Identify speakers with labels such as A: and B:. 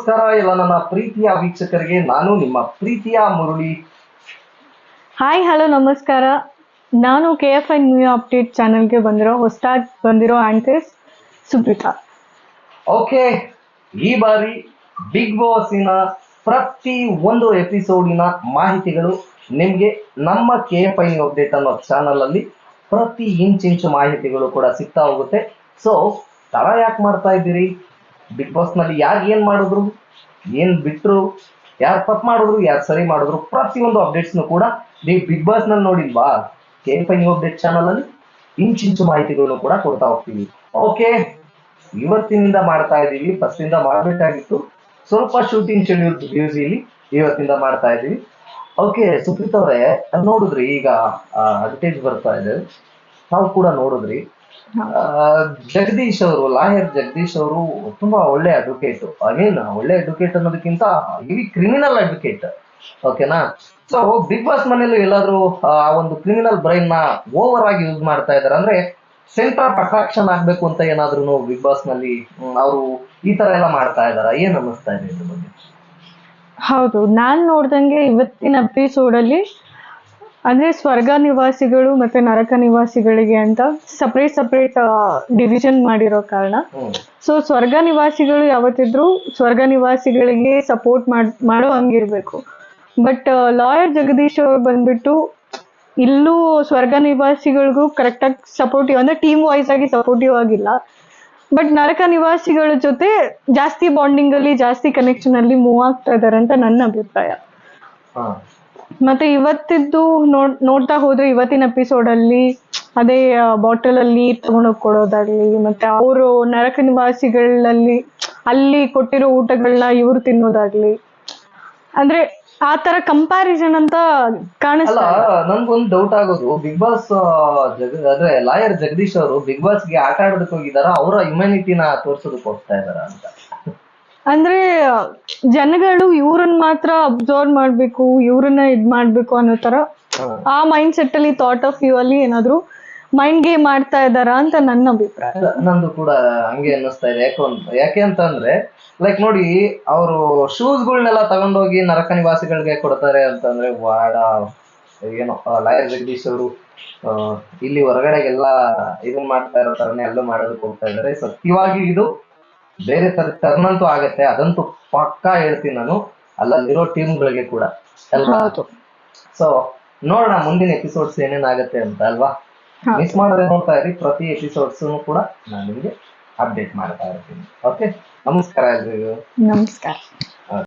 A: ನಮಸ್ಕಾರ ಎಲ್ಲ ನನ್ನ ಪ್ರೀತಿಯ ವೀಕ್ಷಕರಿಗೆ. ನಾನು ನಿಮ್ಮ ಪ್ರೀತಿಯ ಮುರಳಿ.
B: ಹಾಯ್ ಹಲೋ ನಮಸ್ಕಾರ. ನಾನು KFI ನ್ಯೂ ಅಪ್ಡೇಟ್ ಚಾನಲ್ಗೆ ಹೊಸದಾಗಿ ಬಂದಿರೋ ಆಂಕರ್ಸ್ ಸುಪ್ರೀತಾ.
A: ಓಕೆ, ಈ ಬಾರಿ ಬಿಗ್ ಬಾಸಿನ ಪ್ರತಿ ಒಂದು ಎಪಿಸೋಡಿನ ಮಾಹಿತಿಗಳು ನಿಮಗೆ ನಮ್ಮ KFI ನ್ಯೂ ಅಪ್ಡೇಟ್ ಅನ್ನೋ ಚಾನಲ್ ಅಲ್ಲಿ ಪ್ರತಿ ಇಂಚು ಮಾಹಿತಿಗಳು ಕೂಡ ಸಿಗ್ತಾ ಹೋಗುತ್ತೆ. ಸೊ ತಡ ಯಾಕೆ ಮಾಡ್ತಾ ಇದ್ದೀರಿ? ಬಿಗ್ ಬಾಸ್ ನಲ್ಲಿ ಯಾರು ಏನ್ ಮಾಡಿದ್ರು, ಏನ್ ಬಿಟ್ರು, ಯಾರು ತಪ್ಪು ಮಾಡಿದ್ರು, ಯಾರು ಸರಿ ಮಾಡಿದ್ರು, ಪ್ರತಿಯೊಂದು ಅಪ್ಡೇಟ್ಸ್ನು ಕೂಡ ನೀವು ಬಿಗ್ ಬಾಸ್ ನಲ್ಲಿ ನೋಡಿಲ್ವಾ? KFI ನ್ಯೂ ಅಪ್ಡೇಟ್ ಚಾನಲ್ ಅಲ್ಲಿ ಇಂಚು ಮಾಹಿತಿಗಳನ್ನು ಕೂಡ ಕೊಡ್ತಾ ಹೋಗ್ತೀವಿ. ಓಕೆ, ಇವತ್ತಿನಿಂದ ಮಾಡ್ತಾ ಇದ್ದೀವಿ. ಫಸ್ಟ್ ಇಂದ ಮಾಡಬೇಕಾಗಿತ್ತು, ಸ್ವಲ್ಪ ಶೂಟಿಂಗ್ ಶೆಡ್ಯೂಲ್ ಬ್ಯೂಸಿಲಿ ಇವತ್ತಿಂದ ಮಾಡ್ತಾ ಇದ್ದೀವಿ. ಓಕೆ ಸುಪ್ರೀತ್ ಅವರೇ, ನೋಡಿದ್ರಿ ಈಗ ಅಡ್ವರ್ಟೈಸ್ ಬರ್ತಾ ಇದೆ, ನಾವು ಕೂಡ ನೋಡಿದ್ರಿ. ಜಗದೀಶ್ ಅವರು, ಲಾಯರ್ ಜಗದೀಶ್ ಅವರು ತುಂಬಾ ಒಳ್ಳೆ ಅಡ್ವೊಕೇಟ್. ಒಳ್ಳೆ ಅಡ್ವೊಕೇಟ್ ಅನ್ನೋದಕ್ಕಿಂತ ಇಡೀ ಕ್ರಿಮಿನಲ್ ಅಡ್ವೊಕೇಟ್. ಓಕೆನಾ? ಸೊ ಬಿಗ್ ಬಾಸ್ ಮನೇಲಿ ಎಲ್ಲಾದ್ರೂ ಆ ಒಂದು ಕ್ರಿಮಿನಲ್ ಬ್ರೈನ್ ನ ಓವರ್ ಆಗಿ ಯೂಸ್ ಮಾಡ್ತಾ ಇದಾರೆ ಅಂದ್ರೆ ಸೆಂಟರ್ ಆಫ್ ಅಟ್ರಾಕ್ಷನ್ ಆಗ್ಬೇಕು ಅಂತ ಏನಾದ್ರು ಬಿಗ್ ಬಾಸ್ ನಲ್ಲಿ ಅವರು ಈ ತರ ಎಲ್ಲ ಮಾಡ್ತಾ ಇದಾರ? ಏನ್ ಅನ್ನಿಸ್ತಾ ಇದೆ ಇದ್ರ ಬಗ್ಗೆ?
B: ಹೌದು, ನಾನ್ ನೋಡ್ದಂಗೆ ಇವತ್ತಿನ ಎಪಿಸೋಡ್ ಅಲ್ಲಿ ಅಂದ್ರೆ ಸ್ವರ್ಗ ನಿವಾಸಿಗಳು ಮತ್ತೆ ನರಕ ನಿವಾಸಿಗಳಿಗೆ ಅಂತ ಸಪರೇಟ್ ಡಿವಿಷನ್ ಮಾಡಿರೋ ಕಾರಣ, ಸೊ ಸ್ವರ್ಗ ನಿವಾಸಿಗಳು ಯಾವತ್ತಿದ್ರು ಸ್ವರ್ಗ ನಿವಾಸಿಗಳಿಗೆ ಸಪೋರ್ಟ್ ಮಾಡೋ ಹಂಗಿರ್ಬೇಕು. ಬಟ್ ಲಾಯರ್ ಜಗದೀಶ್ ಅವ್ರು ಬಂದ್ಬಿಟ್ಟು ಇಲ್ಲೂ ಸ್ವರ್ಗ ನಿವಾಸಿಗಳಿಗೂ ಕರೆಕ್ಟಾಗಿ ಸಪೋರ್ಟಿವ್ ಅಂದ್ರೆ ಟೀಮ್ ವೈಸ್ ಆಗಿ ಸಪೋರ್ಟಿವ್ ಆಗಿಲ್ಲ. ಬಟ್ ನರಕ ನಿವಾಸಿಗಳ ಜೊತೆ ಜಾಸ್ತಿ ಬಾಂಡಿಂಗ್ ಅಲ್ಲಿ, ಜಾಸ್ತಿ ಕನೆಕ್ಷನ್ ಅಲ್ಲಿ ಮೂವ್ ಆಗ್ತಾ ಇದಾರೆ ಅಂತ ನನ್ನ ಅಭಿಪ್ರಾಯ. ಮತ್ತೆ ಇವತ್ತಿದ್ದು ನೋಡ್ತಾ ಹೋದ್ರೆ ಇವತ್ತಿನ ಎಪಿಸೋಡ್ ಅಲ್ಲಿ ಅದೇ ಬಾಟಲ್ ಅಲ್ಲಿ ತಗೊಂಡೋಗಿ ಕೊಡೋದಾಗ್ಲಿ, ಮತ್ತೆ ಅವರು ನರಕ ನಿವಾಸಿಗಳಲ್ಲಿ ಅಲ್ಲಿ ಕೊಟ್ಟಿರೋ ಊಟಗಳನ್ನ ಇವ್ರು ತಿನ್ನೋದಾಗ್ಲಿ, ಅಂದ್ರೆ ಆ ತರ ಕಂಪ್ಯಾರಿಸನ್ ಅಂತ ಕಾಣಿಸ್ತಾ
A: ಅಲ್ಲ, ನನ್ಗೊಂದು ಡೌಟ್ ಆಗೋದು, ಬಿಗ್ ಬಾಸ್ ಅಂದ್ರೆ ಲಾಯರ್ ಜಗದೀಶ್ ಅವರು ಬಿಗ್ ಬಾಸ್ ಗೆ ಆಟ ಆಡೋದಕ್ಕೆ ಹೋಗಿದಾರ, ಅವರ ಹ್ಯುಮ್ಯಾನಿಟಿನ ತೋರ್ಸೋದಕ್ಕೆ ಹೋಗ್ತಾ ಇದಾರ ಅಂತ?
B: ಅಂದ್ರೆ ಜನಗಳು ಇವ್ರನ್ನ ಮಾತ್ರ ಅಬ್ಸರ್ವ್ ಮಾಡ್ಬೇಕು, ಇವ್ರನ್ನ ಇದ್ ಮಾಡ್ಬೇಕು ಅನ್ನೋ ತರ ಆ ಮೈಂಡ್ ಸೆಟ್ ಅಲ್ಲಿ, ಥಾಟ್ ಆಫ್ ವ್ಯೂ ಅಲ್ಲಿ ಏನಾದ್ರು ಮೈಂಡ್ ಗೇಮ್ ಮಾಡ್ತಾ ಇದಾರ ಅಂತ ನನ್ನ ಅಭಿಪ್ರಾಯ.
A: ನಂದು ಕೂಡ ಹಂಗೆ ಅನ್ನಿಸ್ತಾ ಇದೆ. ಯಾಕೆ ಅಂತಂದ್ರೆ ಲೈಕ್ ನೋಡಿ, ಅವರು ಶೂಸ್ ಗಳನ್ನೆಲ್ಲ ತಗೊಂಡೋಗಿ ನರಕ ನಿವಾಸಿಗಳಿಗೆ ಕೊಡ್ತಾರೆ ಅಂತಂದ್ರೆ ವಾಡ ಏನೋ ಲಾಯರ್ ಜಗದೀಶ್ ಅವರು ಇಲ್ಲಿ ಹೊರಗಡೆಗೆಲ್ಲ ಇದನ್ ಮಾಡ್ತಾ ಇರೋ ತರನೇ ಅಲ್ಲೂ ಮಾಡೋದಕ್ಕೆ ಹೋಗ್ತಾ ಇದಾರೆ. ಸತ್ಯವಾಗಿ ಇದು ಬೇರೆ ಟರ್ನ್ ಅಂತೂ ಆಗತ್ತೆ, ಅದಂತೂ ಪಕ್ಕಾ ಹೇಳ್ತೀನಿ ನಾನು, ಅಲ್ಲಿರೋ ಟೀಮ್ಗಳಿಗೆ ಕೂಡ ಅಲ್ವಾ? ಸೊ ನೋಡೋಣ ಮುಂದಿನ ಎಪಿಸೋಡ್ಸ್ ಏನೇನಾಗತ್ತೆ ಅಂತ ಅಲ್ವಾ? ಮಿಸ್ ಮಾಡದೆ ನೋಡ್ತಾ ಇರಿ, ಪ್ರತಿ ಎಪಿಸೋಡ್ಸ್ ಕೂಡ ನಾನು ನಿಮಗೆ ಅಪ್ಡೇಟ್ ಮಾಡ್ತಾ ಇರ್ತೀನಿ. ಓಕೆ, ನಮಸ್ಕಾರ ಎಲ್ರಿಗೂ.
B: ನಮಸ್ಕಾರ.